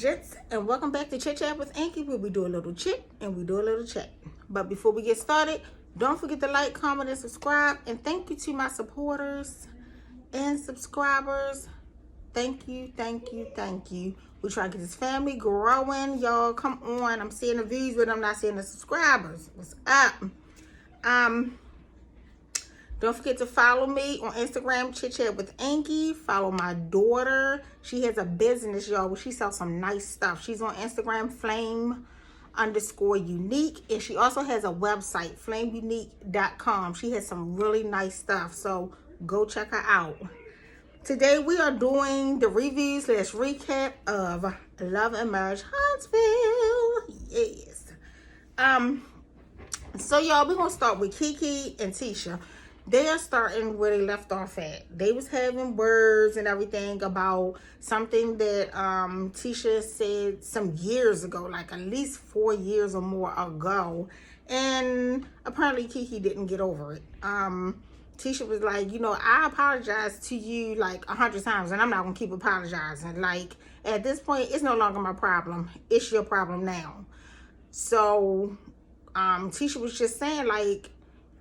gents, and welcome back to Chit Chat with Inky, where we do a little chit and we do a little chat. But before we get started, don't forget to like, comment, and subscribe. And thank you to my supporters and subscribers. Thank you, thank you, thank you. We try to get this family growing. Y'all, come on. I'm seeing the views, but I'm not seeing the subscribers. What's up? Don't forget to follow me on Instagram, Chit Chat with Inky. Follow my daughter. She has a business, y'all, where she sells some nice stuff. She's on Instagram, flame_unique. And she also has a website, flameunique.com. She has some really nice stuff. So go check her out. Today we are doing the reviews / recap of Love and Marriage Huntsville. Yes. So y'all, we're gonna start with Kiki and Tisha. They are starting where they left off at. They was having words and everything about something that Tisha said some years ago, like at least 4 years or more ago. And apparently Kiki didn't get over it. Tisha was like, you know, I apologize to you like 100 times and I'm not going to keep apologizing. Like, at this point, it's no longer my problem. It's your problem now. So, Tisha was just saying, like,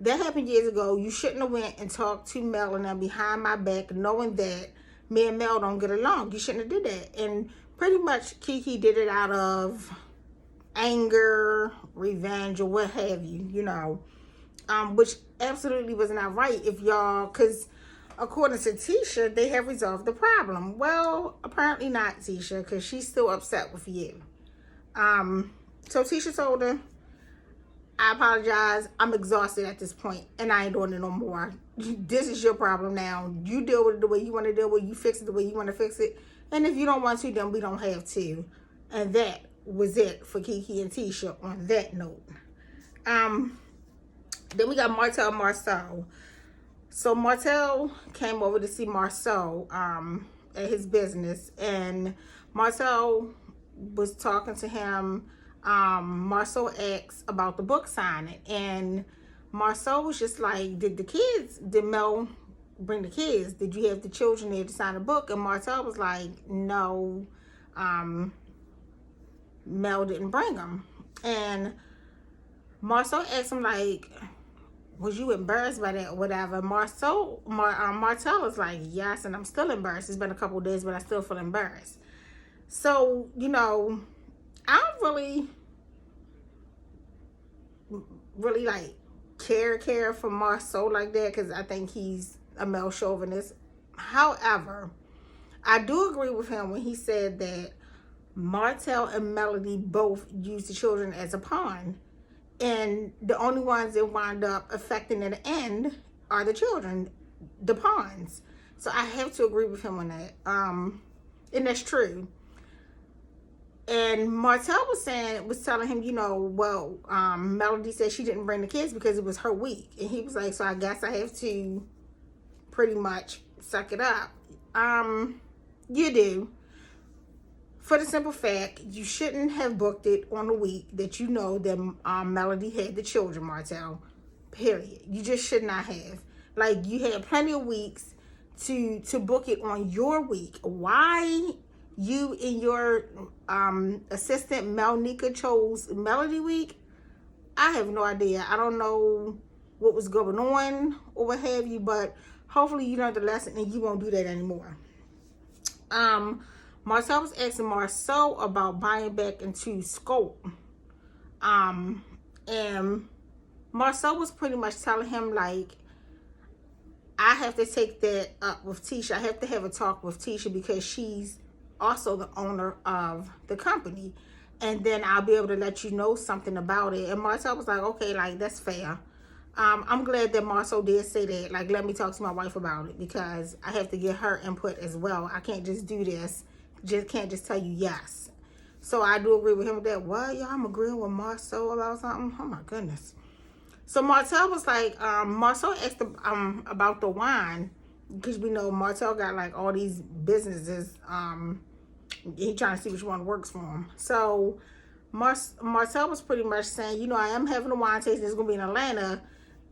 that happened years ago. You shouldn't have went and talked to Mel and them behind my back, knowing that me and Mel don't get along. You shouldn't have did that. And pretty much Kiki did it out of anger, revenge, or what have you, you know. Which absolutely was not right if y'all, because according to Tisha, they have resolved the problem. Well, apparently not, Tisha, because she's still upset with you. So Tisha told her, I apologize. I'm exhausted at this point, and I ain't doing it no more. This is your problem now. You deal with it the way you want to deal with it. You fix it the way you want to fix it. And if you don't want to, then we don't have to. And that was it for Kiki and Tisha on that note. Then we got Martel and Marsau. So Martel came over to see Marsau at his business, and Martel was talking to him. Marsau asked about the book signing, and Marsau was just like, did Mel bring the kids? Did you have the children there to sign the book? And Martel was like, no, Mel didn't bring them. And Marsau asked him, like, was you embarrassed by that or whatever? Martel was like, yes, and I'm still embarrassed. It's been a couple of days, but I still feel embarrassed. So, you know, I don't really like care for Marsau like that, because I think he's a male chauvinist. However, I do agree with him when he said that Martel and Melody both use the children as a pawn, and the only ones that wind up affecting in the end are the children, the pawns. So I have to agree with him on that. And that's true. And Martel was telling him, you know, well, Melody said she didn't bring the kids because it was her week. And he was like, so I guess I have to pretty much suck it up. You do. For the simple fact, you shouldn't have booked it on the week that you know that Melody had the children, Martel. Period. You just should not have. Like, you had plenty of weeks to book it on your week. Why you and your assistant Melnica chose Melody week, I have no idea. I don't know what was going on or what have you, but hopefully you learned the lesson and you won't do that anymore. Martel was asking Marsau about buying back into Scope. And Marsau was pretty much telling him, like, I have to take that up with Tisha. I have to have a talk with Tisha because she's also the owner of the company, and then I'll be able to let you know something about it. And Martel was like, okay, like, that's fair. I'm glad that Marsau did say that, like, let me talk to my wife about it, because I have to get her input as well. I can't just do this, can't just tell you yes. So I do agree with him with that. What, y'all? I'm agreeing with Marsau about something? Oh my goodness. So Martel was like, Marsau asked about the wine, because we know Martel got like all these businesses. He trying to see which one works for him. So Martel was pretty much saying, you know, I am having a wine tasting. It's gonna be in Atlanta.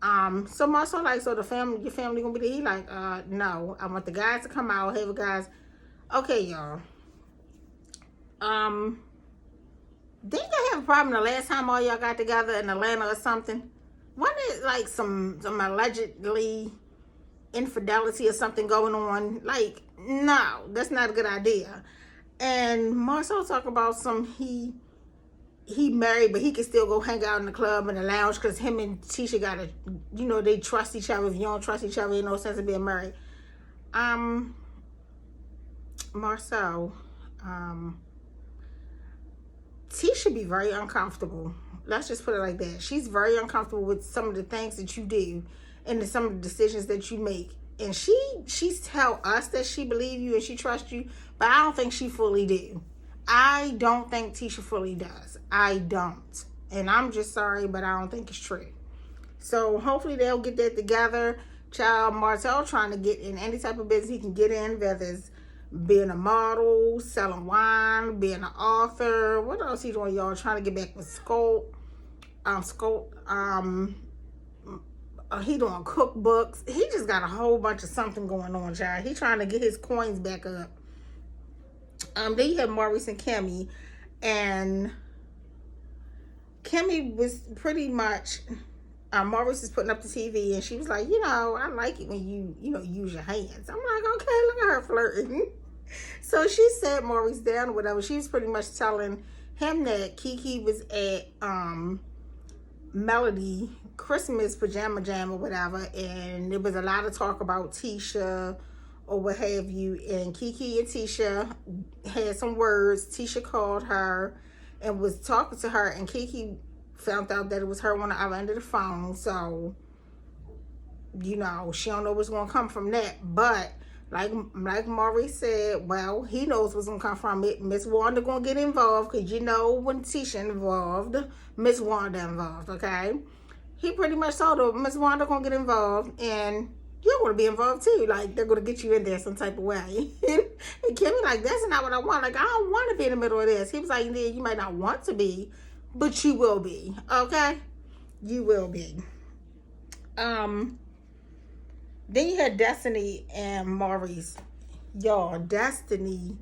So Marsau like, so your family gonna be there? He like, no, I want the guys to come out. Have the guys. Okay, y'all. Didn't you have a problem the last time all y'all got together in Atlanta or something? Wasn't it like some allegedly infidelity or something going on? Like, no, that's not a good idea. And Marcel talk about he married, but he can still go hang out in the club and the lounge because him and Tisha gotta, they trust each other. If you don't trust each other, ain't no sense of being married. Marcel, Tisha be very uncomfortable. Let's just put it like that. She's very uncomfortable with some of the things that you do and some of the decisions that you make. And she's tell us that she believe you and she trusts you, but I don't think she fully do. I don't think Tisha fully does. I don't. And I'm just sorry, but I don't think it's true. So hopefully they'll get that together. Child, Martel trying to get in any type of business he can get in, whether it's being a model, selling wine, being an author. What else he doing, y'all? Trying to get back with Scope. He doing cookbooks. He just got a whole bunch of something going on, child. He trying to get his coins back up. Then you have Maurice and Kimmy, and Kimmy was pretty much, Maurice is putting up the TV, and she was like, I like it when you use your hands. I'm like, okay, look at her flirting. So she sat Maurice down or whatever. She was pretty much telling him that Kiki was at Melody Christmas pajama jam or whatever, and there was a lot of talk about Tisha or what have you, and Kiki and Tisha had some words. Tisha called her and was talking to her, and Kiki found out that it was her on the other end of the phone. So she don't know what's gonna come from that. But like Maurice said, well, he knows what's gonna come from it. Miss Wanda gonna get involved, because when Tisha involved, Miss Wanda involved, okay? He pretty much told her, Miss Wanda gonna get involved, and you're gonna be involved too. Like, they're gonna get you in there some type of way. And Kimmy like, that's not what I want. Like, I don't want to be in the middle of this. He was like, yeah, you might not want to be, but you will be, okay? You will be. Then you had Destiny and Maurice. Y'all, Destiny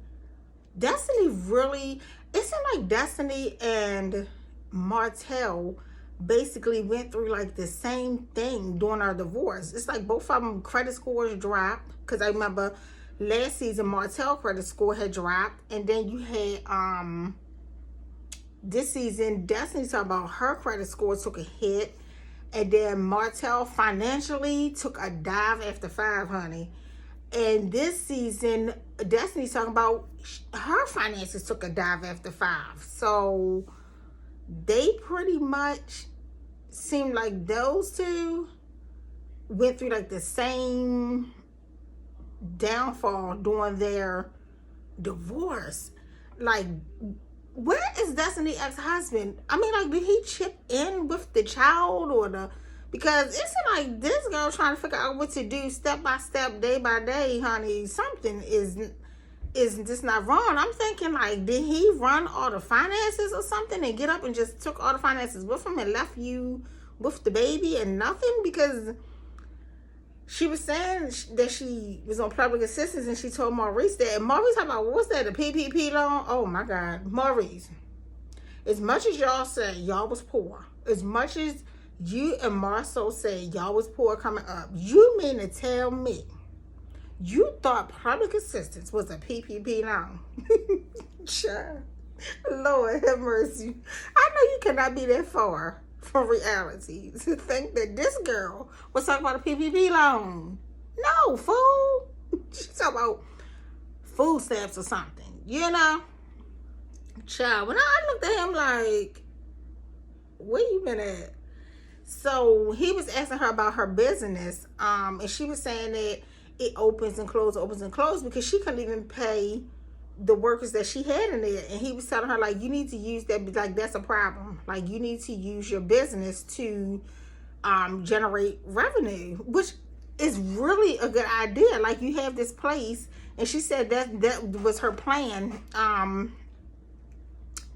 really, it seemed like Destiny and Martel basically went through like the same thing during our divorce. It's like both of them credit scores dropped, because I remember last season Martel credit score had dropped, and then you had this season Destiny talking about her credit score took a hit. And then Martel financially took a dive after 5, honey. And this season, Destiny's talking about her finances took a dive after 5. So they pretty much seem like those two went through like the same downfall during their divorce. Like, where is Destiny ex-husband? I mean, like, did he chip in with the child because it's like this girl trying to figure out what to do step by step, day by day, honey. Something is just not wrong. I'm thinking, like, did he run all the finances or something and get up and just took all the finances with him and left you with the baby and nothing? Because she was saying that she was on public assistance, and she told Maurice that. And Maurice talking about, what's that, a PPP loan? Oh my God, Maurice. As much as y'all say y'all was poor, as much as you and Marsau say y'all was poor coming up, you mean to tell me you thought public assistance was a PPP loan? Sure. Lord have mercy. I know you cannot be that far from reality to think that this girl was talking about a PPP loan. No, fool. She's talking about food stamps or something, Child, when I looked at him like, where you been at? So he was asking her about her business, and she was saying that it opens and closes, because she couldn't even pay the workers that she had in there. And he was telling her, like, you need to use that, like, that's a problem. Like, you need to use your business to generate revenue, which is really a good idea. Like, you have this place, and she said that was her plan.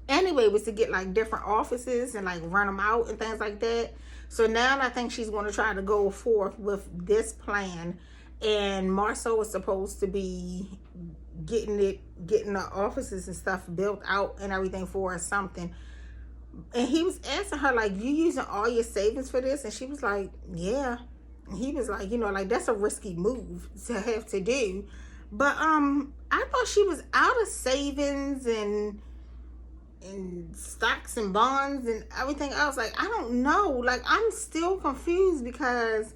Anyway, was to get like different offices and like run them out and things like that. So now I think she's going to try to go forth with this plan. And Marsau is supposed to be getting the offices and stuff built out and everything for or something. And he was asking her, like, you using all your savings for this? And she was like, yeah. And he was like, like, that's a risky move to have to do. But I thought she was out of savings and stocks and bonds and everything else. Like, I don't know. Like, I'm still confused because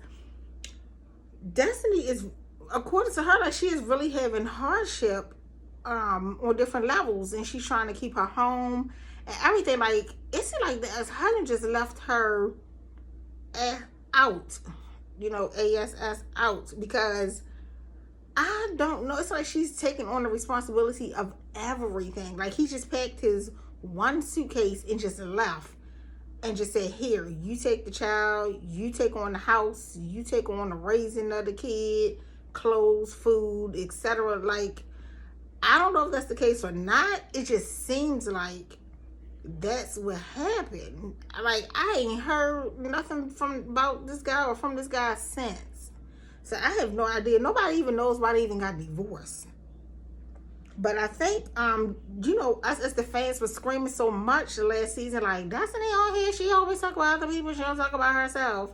Destiny is, according to her, like, she is really having hardship on different levels, and she's trying to keep her home and everything. Like, it seemed like the husband just left her out, ASS out, because I don't know. It's like she's taking on the responsibility of everything. Like, he just packed his one suitcase and just left and just said, here, you take the child, you take on the house, you take on the raising of the kid, clothes, food, etc. Like, I don't know if that's the case or not. It just seems like that's what happened. Like, I ain't heard nothing about this guy or from this guy since. So I have no idea. Nobody even knows why they even got divorced. But I think, us as the fans were screaming so much the last season, like, Destiny on here, she always talk about other people, she don't talk about herself.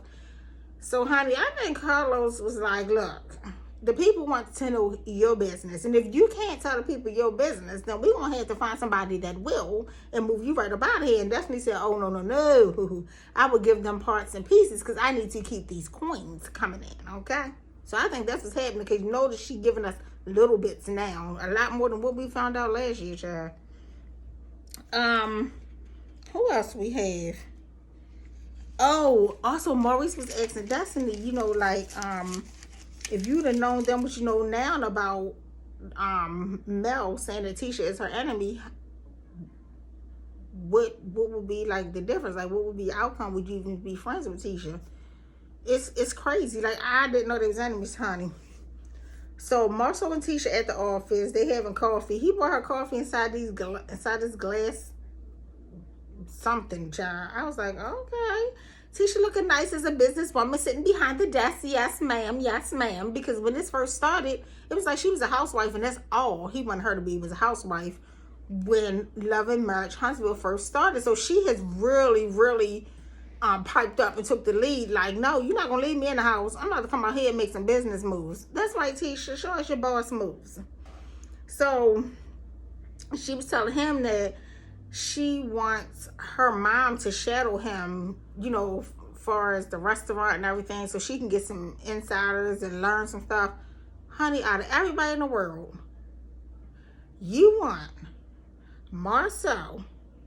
So, honey, I think Carlos was like, look, the people want to know your business. And if you can't tell the people your business, then we're going to have to find somebody that will and move you right up out of here. And Destiny said, oh, no. I would give them parts and pieces because I need to keep these coins coming in, okay? So I think that's what's happening, because you know that she's giving us little bits now. A lot more than what we found out last year, child. Who else we have? Oh, also Maurice was asking Destiny, if you'd have known then what you know now about Mel saying that Tisha is her enemy, what would be like the difference? Like, what would be the outcome? Would you even be friends with Tisha? It's crazy. Like, I didn't know they was enemies, honey. So Marsau and Tisha at the office, they having coffee. He brought her coffee inside this glass something, child. I was like, okay. Tisha looking nice as a businesswoman sitting behind the desk. Yes, ma'am. Yes, ma'am. Because when this first started, it was like she was a housewife, and that's all he wanted her to be, was a housewife when Love and Marriage Huntsville first started. So she has really, really piped up and took the lead. Like, no, you're not gonna leave me in the house. I'm about to come out here and make some business moves. That's right, Tisha. Show us your boss moves. So she was telling him that she wants her mom to shadow him, as far as the restaurant and everything, so she can get some insiders and learn some stuff. Honey, out of everybody in the world, you want Marsau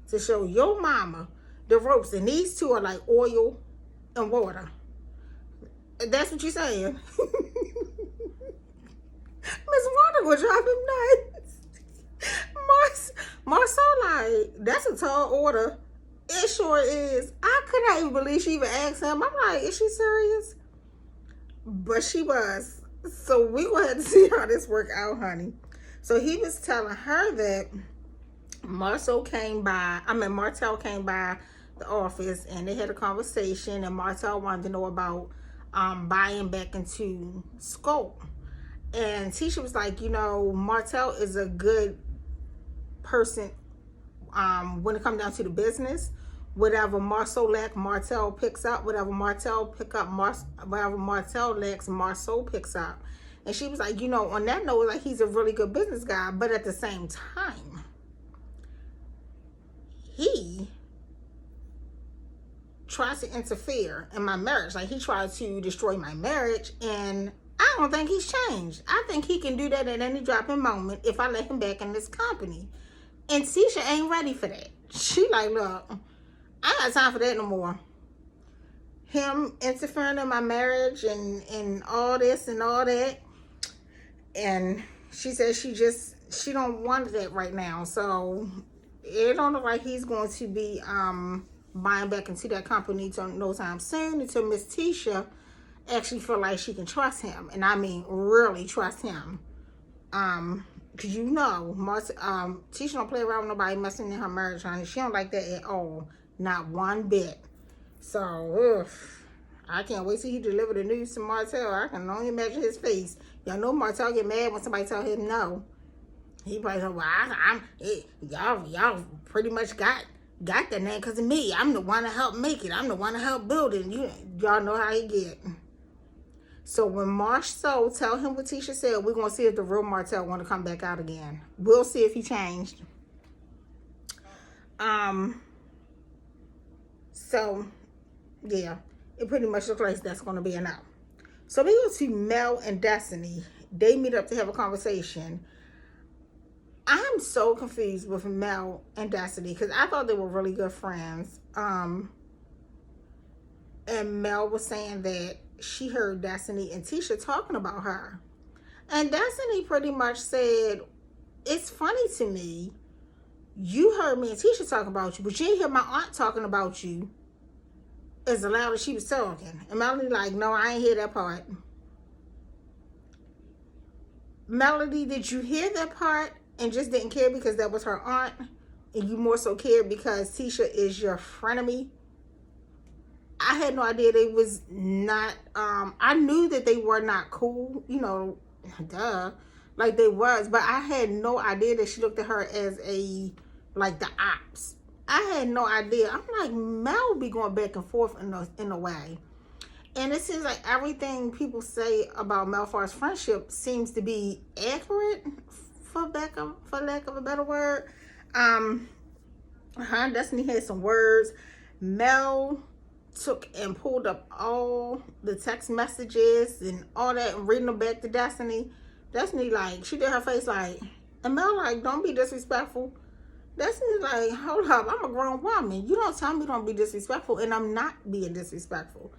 to show your mama the ropes, and these two are like oil and water. That's what you're saying. Miss Wanda will drive him nuts. Marsau, like, that's a tall order. It sure is. I could not even believe she even asked him. I'm like, is she serious? But she was. So we gonna have to see how this work out, honey. So he was telling her that Martel came by the office, and they had a conversation, and Martel wanted to know about buying back into Scope. And Tisha was like, Martel is a good person when it comes down to the business. Whatever Marsau lacks, Martel picks up. Whatever Martel lacks, Marsau picks up. And she was like, on that note, like, he's a really good business guy, but at the same time, he tries to interfere in my marriage. Like, he tried to destroy my marriage, and I don't think he's changed. I think he can do that at any dropping moment if I let him back in this company. And Tisha ain't ready for that. She like, look, I ain't got time for that no more. Him interfering in my marriage and all this and all that. And she said she don't want that right now. So it don't look like he's going to be buying back into that company no time soon, until Miss Tisha actually feel like she can trust him. And I mean really trust him. Because Tisha don't play around with nobody messing in her marriage, honey. She don't like that at all. Not one bit. So, I can't wait till he deliver the news to Martel. I can only imagine his face. Y'all know Martel get mad when somebody tell him no. He probably said, well, y'all pretty much got that name because of me. I'm the one to help make it. I'm the one to help build it. Y'all know how he get. So when Marsau tell him what Tisha said, we're going to see if the real Martel want to come back out again. We'll see if he changed. So, yeah, it pretty much looks like that's going to be a no. So we go to Mel and Destiny. They meet up to have a conversation. I'm so confused with Mel and Destiny because I thought they were really good friends. And Mel was saying that she heard Destiny and Tisha talking about her. And Destiny pretty much said, it's funny to me, you heard me and Tisha talk about you, but you didn't hear my aunt talking about you as loud as she was talking. And Melody like, no, I ain't hear that part. Melody, did you hear that part and just didn't care because that was her aunt? And you more so cared because Tisha is your frenemy? I had no idea they was not, I knew that they were not cool, you know, duh, like they was, but I had no idea that she looked at her as like the ops. I had no idea. I'm like, Mel be going back and forth in a way. And it seems like everything people say about Mel Farr's friendship seems to be accurate, for lack of a better word. Destiny had some words. Mel took and pulled up all the text messages and all that and reading them back to Destiny. Destiny, like, she did her face like, and Mel like, don't be disrespectful. Destiny like, hold up, I'm a grown woman. You don't tell me don't be disrespectful, and I'm not being disrespectful.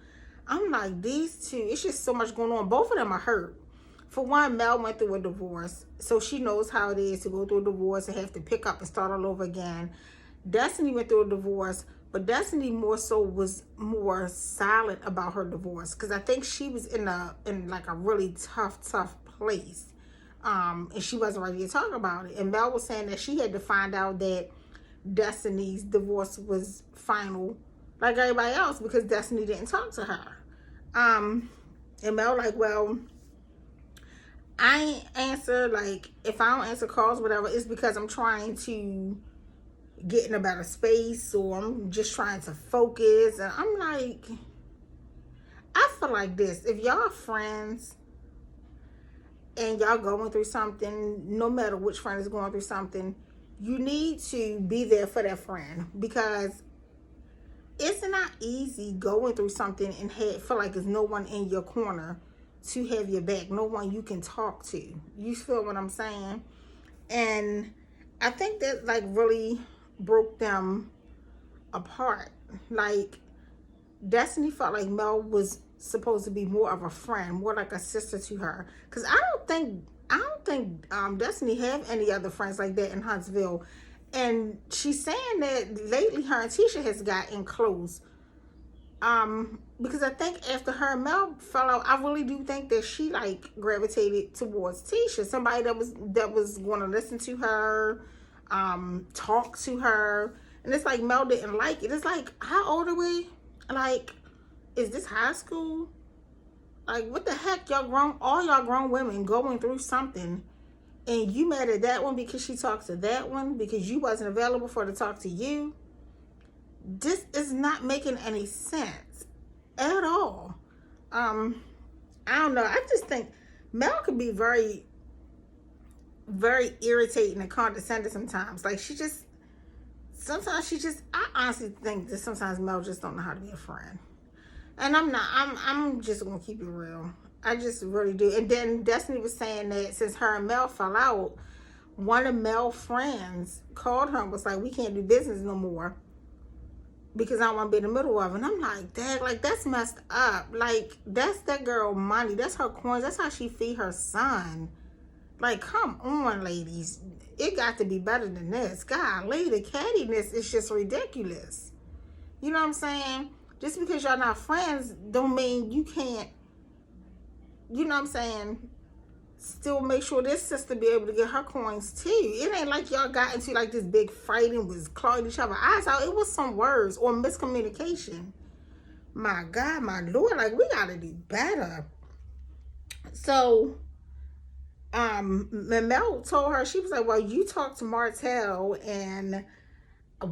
I'm like, these two, it's just so much going on. Both of them are hurt. For one, Mel went through a divorce, so she knows how it is to go through a divorce and have to pick up and start all over again. Destiny went through a divorce, but Destiny more so was more silent about her divorce because I think she was in like a really tough place. And she wasn't ready to talk about it. And Mel was saying that she had to find out that Destiny's divorce was final like everybody else because Destiny didn't talk to her. And Mel like, well, I ain't answer, like, if I don't answer calls, whatever, it's because I'm trying to get in a better space or I'm just trying to focus. And I'm like, I feel like this. If y'all are friends and y'all going through something, no matter which friend is going through something, you need to be there for that friend because it's not easy going through something and feel like there's no one in your corner to have your back, no one you can talk to. You feel what I'm saying? And I think that like really broke them apart. Like Destiny felt like Mel was supposed to be more of a friend, more like a sister to her. Cause I don't think Destiny have any other friends like that in Huntsville. And she's saying that lately her and Tisha has gotten close. Because I think after her and Mel fell out, I really do think that she like gravitated towards Tisha, somebody that was going to listen to her, talk to her. And it's like Mel didn't like it. It's like, how old are we? Like, is this high school? Like, what the heck? All y'all grown women going through something. And you mad at that one because she talked to that one because you wasn't available for her to talk to you. This is not making any sense at all. I don't know. I just think Mel could be very, very irritating and condescending sometimes. Like I honestly think that sometimes Mel just don't know how to be a friend. And I'm just gonna keep it real. I just really do. And then Destiny was saying that since her and Mel fell out, one of Mel's friends called her and was like, we can't do business no more because I don't want to be in the middle of it. And I'm like, Dad, like, that's messed up. Like, that's that girl money. That's her coins. That's how she feed her son. Like, come on, ladies. It got to be better than this. Golly, the cattiness is just ridiculous. You know what I'm saying? Just because y'all not friends don't mean you can't, you know what I'm saying, still make sure this sister be able to get her coins too. It ain't like y'all got into like this big fight and was clawing each other's eyes out. It was some words or miscommunication. My God, my Lord, like we gotta do better. So Mel told her, she was like, well, you talk to Martel, and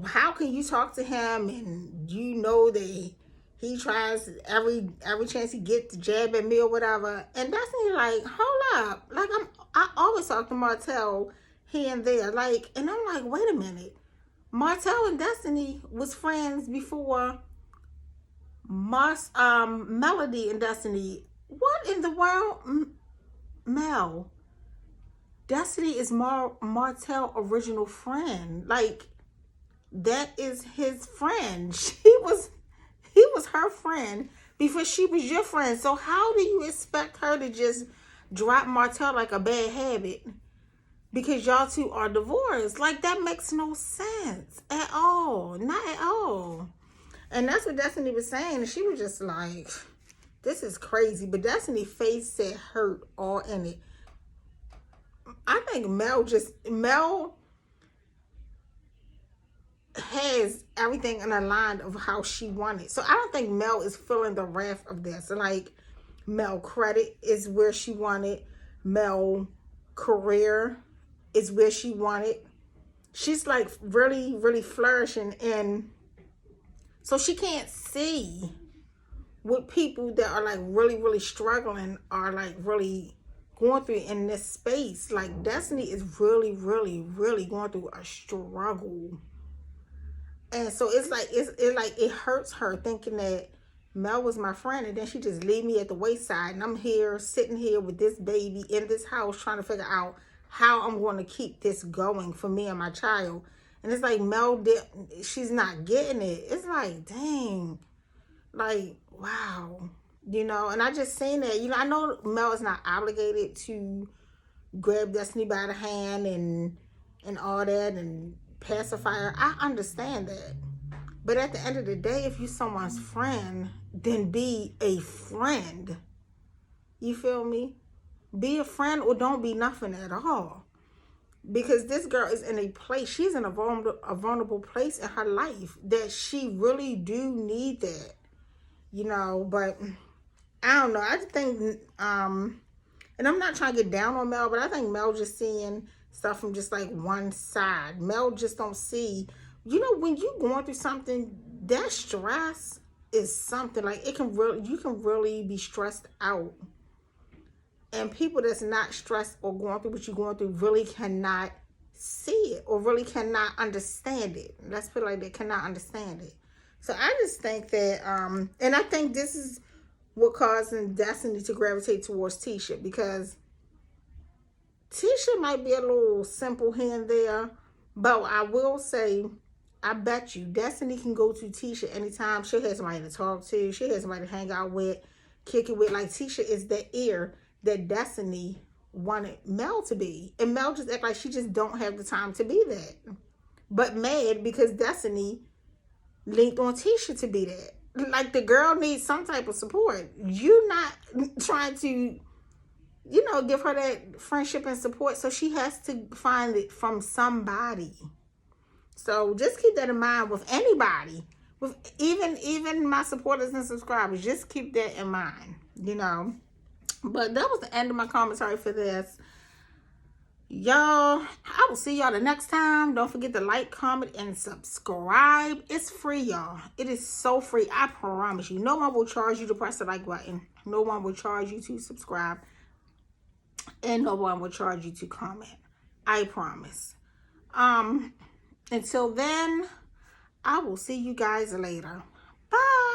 how can you talk to him, and you know that he tries every chance he gets to jab at me or whatever. And Destiny like, hold up, like I always talk to Martel here and there, like, and I'm like, wait a minute, Martel and Destiny was friends before Melody and Destiny. What in the world? Mel, Destiny is Martel original friend. Like, that is his friend. He was her friend before she was your friend. So how do you expect her to just drop Martel like a bad habit because y'all two are divorced? Like, that makes no sense at all. Not at all. And that's what Destiny was saying. And she was just like, this is crazy. But Destiny's face said hurt all in it. I think Mel has everything in a line of how she wanted. So I don't think Mel is feeling the wrath of this. Like, Mel credit is where she wanted. Mel career is where she wanted. She's like really, really flourishing. And so she can't see what people that are like really, really struggling are like really going through in this space. Like, Destiny is really, really, really going through a struggle. And so it's like it hurts her thinking that Mel was my friend, and then she just leave me at the wayside, and I'm here sitting here with this baby in this house trying to figure out how I'm going to keep this going for me and my child. And it's like she's not getting it. It's like, dang, like, wow, you know. And I just seen that, you know. I know Mel is not obligated to grab Destiny by the hand and all that and pacify her. I understand that. But at the end of the day, if you're someone's friend, then be a friend. You feel me? Be a friend or don't be nothing at all. Because this girl is in a place, she's in a vulnerable place in her life that she really do need that. You know, but I don't know. I just think, and I'm not trying to get down on Mel, but I think Mel just seeing stuff from just like one side. Mel just don't see, you know, when you going through something, that stress is something like you can really be stressed out. And people that's not stressed or going through what you're going through really cannot see it or really cannot understand it. Let's put it like that, cannot understand it. So I just think that, and I think this is what causing Destiny to gravitate towards Tisha, because Tisha might be a little simple here and there, but I will say, I bet you Destiny can go to Tisha anytime. She has somebody to talk to. She has somebody to hang out with, kick it with. Like, Tisha is the ear that Destiny wanted Mel to be. And Mel just act like she just don't have the time to be that. But mad because Destiny linked on Tisha to be that. Like, the girl needs some type of support. You not trying to, you know, give her that friendship and support. So she has to find it from somebody. So just keep that in mind with anybody. With even my supporters and subscribers. Just keep that in mind, you know. But that was the end of my commentary for this. Y'all, I will see y'all the next time. Don't forget to like, comment, and subscribe. It's free, y'all. It is so free. I promise you. No one will charge you to press the like button. No one will charge you to subscribe. And no one will charge you to comment. I promise. Until then, I will see you guys later. Bye.